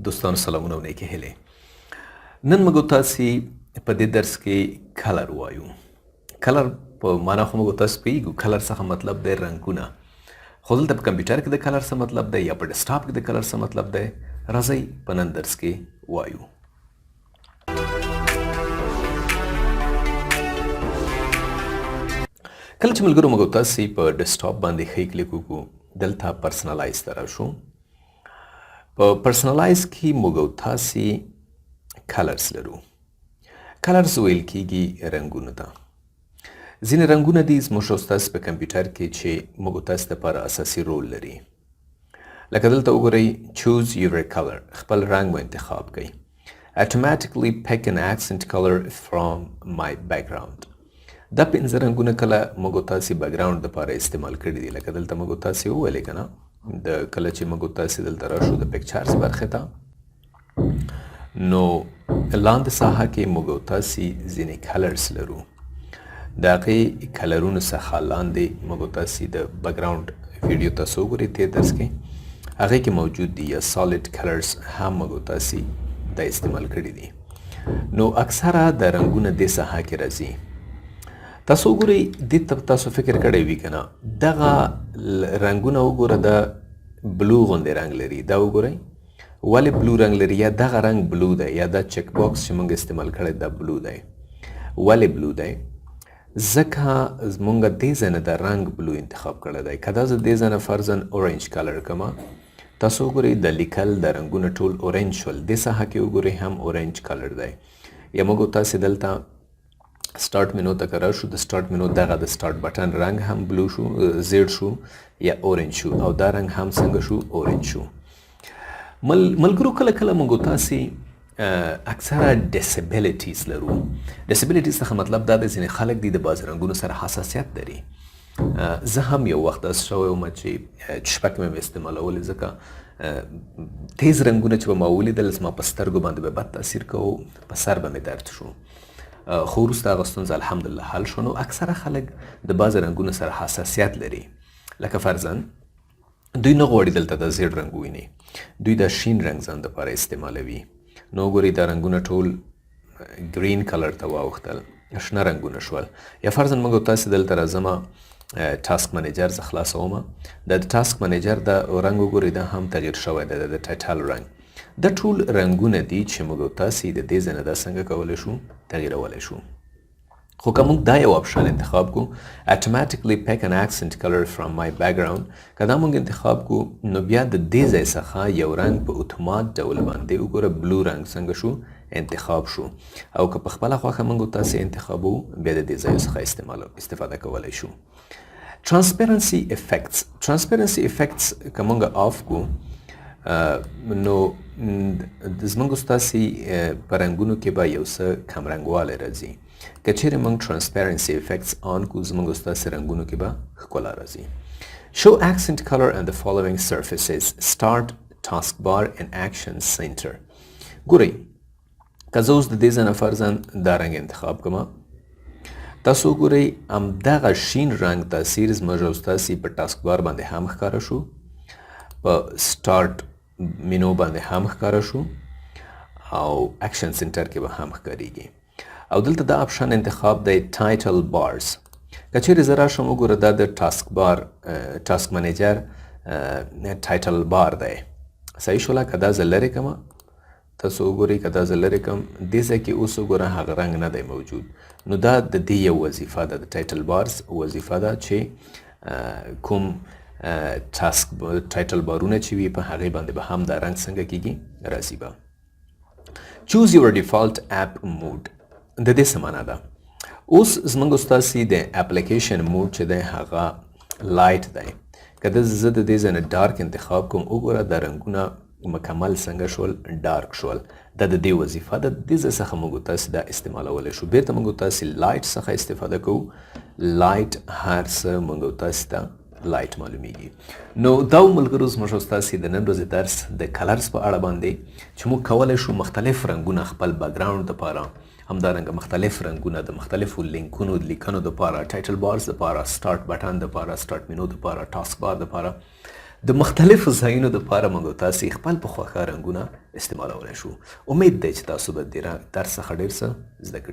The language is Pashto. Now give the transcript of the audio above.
دوستانو سلامونه او نیکې هیلې. نن موږ تاسې په دې درس کې کلر وایو. کلر په معنا خو موږ تاسو پوهیږو. کلر څخه مطلب دی رنګونه. خو دلته په کمپیوټر کې د کلر څه مطلب دی یا په ډیسکټاپ کې د کلر څه مطلب دی، راځئ په نن درس کې وایو. کله چې ملګرو موږ تاسې په ډیسکټاپ باندې ښه کلیک وکړو، دلته پرسنلایز ته راشو. په پرسنلایز کې موږ تاسې کلرز لرو. کلرز ویل کېږي رنګونو ته. ځینې رنګونه دي زموږ او ستاسې په کمپیوټر کې چې موږ تاسې دپاره اساسي رول لري. لکه دلته وګورئ choose your color، خپل رنګ مو انتخاب کړئ. automatically pick an accent color from my background. دا پنځه رنګونه کله موږ تاسې بیکګراونډ دپاره استعمال کړي دي. لکه دلته موږ تاسې وویلې که نه، د کله چې موږ تاسې دلته راشو د پکچرز برخې ته، نو لاندې ساحه کې موږ تاسې ځینې کلرز لرو. د هغې کلرونو څخه لاندې موږ تاسې د بیکګراونډ ویډیو تاسو وګورئ تېر درس کې، هغې کې موجود دي یا سالډ کلرز هم موږ تاسې دا استعمال کړي دي. نو اکثره د رنګونه دې ساحه کې راځي. تاسو وګورئ دې ته تاسو فکر کړی وي که نه، دغه رنګونه وګوره د بلو غوندې رنګ لري. دا وګورئ ولې بلو رنګ لري، یا دغه رنګ بلو دی، یا دا چک باکس چې موږ استعمال کړی دا بلو دی. ولې بلو دی؟ ځکه موږ دې ځای نه د رنګ بلو انتخاب کړی دی. که دا زه دې ځای نه فرضاً اورنج کلر کړمه، تاسو وګورئ د لیکل د رنګونه ټول اورنج شول. دې ساحه کې وګورئ هم اورنج کلر دی. یا موږ تاسې دلته سټارټ مینو ته که راشو، د سټارټ مینو دغه د سټارټ بټن رنګ هم بلو شو، زیډ شو یا اورنج شو، او دا رنګ هم څنګه شو؟ اورنج شو. ملګرو کله کله موږ تاسې اکثره ډسیبلیټیز لرو. ډسیبلیټیز څخه مطلب دا دی ځینې خلک دي د بعض رنګونو سره حساسیت لري. زه هم یو وخت داسې شوی وم چې شپږ مې استعمالولې، ځکه تیز رنګونه چې به ما ولیدل زما په سترګو باندې به بد تاثیر کوو، په سر به مې درد شو. خو وروسته هغه ستونزه الحمدلله حل شو. نو اکثره خلک د بعض رنګونو سره حساسیت لري. لکه فرضاً دوی نه غواړي دلته د زیړ رنګ وویني، دوی د شین رنګ ځان دپاره استعمالوي. نو وګورئ دا رنګونه ټول ګرین کلر ته واوښتل، شنه رنګونه شول. یا فرضاً موږ تاسې دلته راځمه ټاسک منیجر زه خلاصومه، دا د ټاسک منیجر دا رنګ وګورئ دا هم تغییر شوی دی، د ټایټل رنګ. دا ټول رنګونه دي چې موږ تاسې د دې ځای نه دا څنګه کولی شو؟ تغییرولی شو. خو که موږ دا یو آپشن انتخاب کړو automatically pick an accent color from my background، که دا موږ انتخاب کړو نو بیا د دې ځای څخه یو رنګ په اتومات ډول باندې وګوره بلو رنګ څنګه شو؟ انتخاب شو. او که په خپله خوښه موږ تاسې انتخابو بیا د دې ځایو څخه استفاده کولی شو. transparency effects که موږ آف کړو نو زموږ ستاسې په رنګونو کې به یو څه کمرنګوالی راځي. که چیرې موږ transparency effects آن کړو زموږ ستاسې رنګونو کې به ښکلا راځي. show accent color and the following surfaces. start taskbar and action center. ګورئ که زه اوس د دې ځای نه فرضاً دا رنګ انتخاب کړمه، تاسو وګورئ همدغه شین رنګ تاثیر زموږ او ستاسې په ټاسکبار باندې هم ښکاره شو، په سټارټ مینو باندې هم ښکاره شو، او اکشن سنټر کې به هم ښکاریږي. او دلته دا آپشن انتخاب دی ټایټل بارز. که چیرې زه راشم وګوره دا د ټاسک منیجر ټایټل بار دی. صحیح شوله؟ که دا زه لرې کړمه، تاسو وګورئ که دا زه لرې کړم دې ځای کې اوس وګوره هغه رنګ نه دی موجود. نو دا د دې یو وظیفه ده، د ټایټل بارز وظیفه ده چې کوم ټایټل بارونه چې وي په هغې باندې به هم دا رنګ څنګه کېږي؟ راځي به. choose your default app mode. د دې څه معنا ده؟ اوس زموږ ستاسې د اپلیکیشن موډ چې دی هغه لایټ دی. که زه د دې ځای نه ډارک انتخاب کوم، وګوره دا رنګونه مکمل څنګه شول؟ ډارک شول. دا د دې وظیفه ده، د دې ځای څخه موږ تاسې دا استعمالولی شو. بیرته موږ تاسې لایټ څخه استفاده کوو. لایټ هر څه موږ تاسې ته لایټ معلومیږي. نو دا ملګرو زموږ او ستاسې د نن ورځې درس د کلرز په اړه باندې چې موږ کولی شو مختلف رنګونه خپل بیکګراونډ دپاره، همدارنګه مختلف رنګونه د مختلفو لینکونو د لیکنو دپاره، ټایټل بارز دپاره، سټارټ بټن دپاره، سټارټ مینو دپاره، ټاسک بار دپاره، د مختلفو ځایونو دپاره موږ تاسې خپل په خوښه رنګونه استعمالولی شو. امید دی چې تاسو به د درس څخه ډېر څه زده کړي.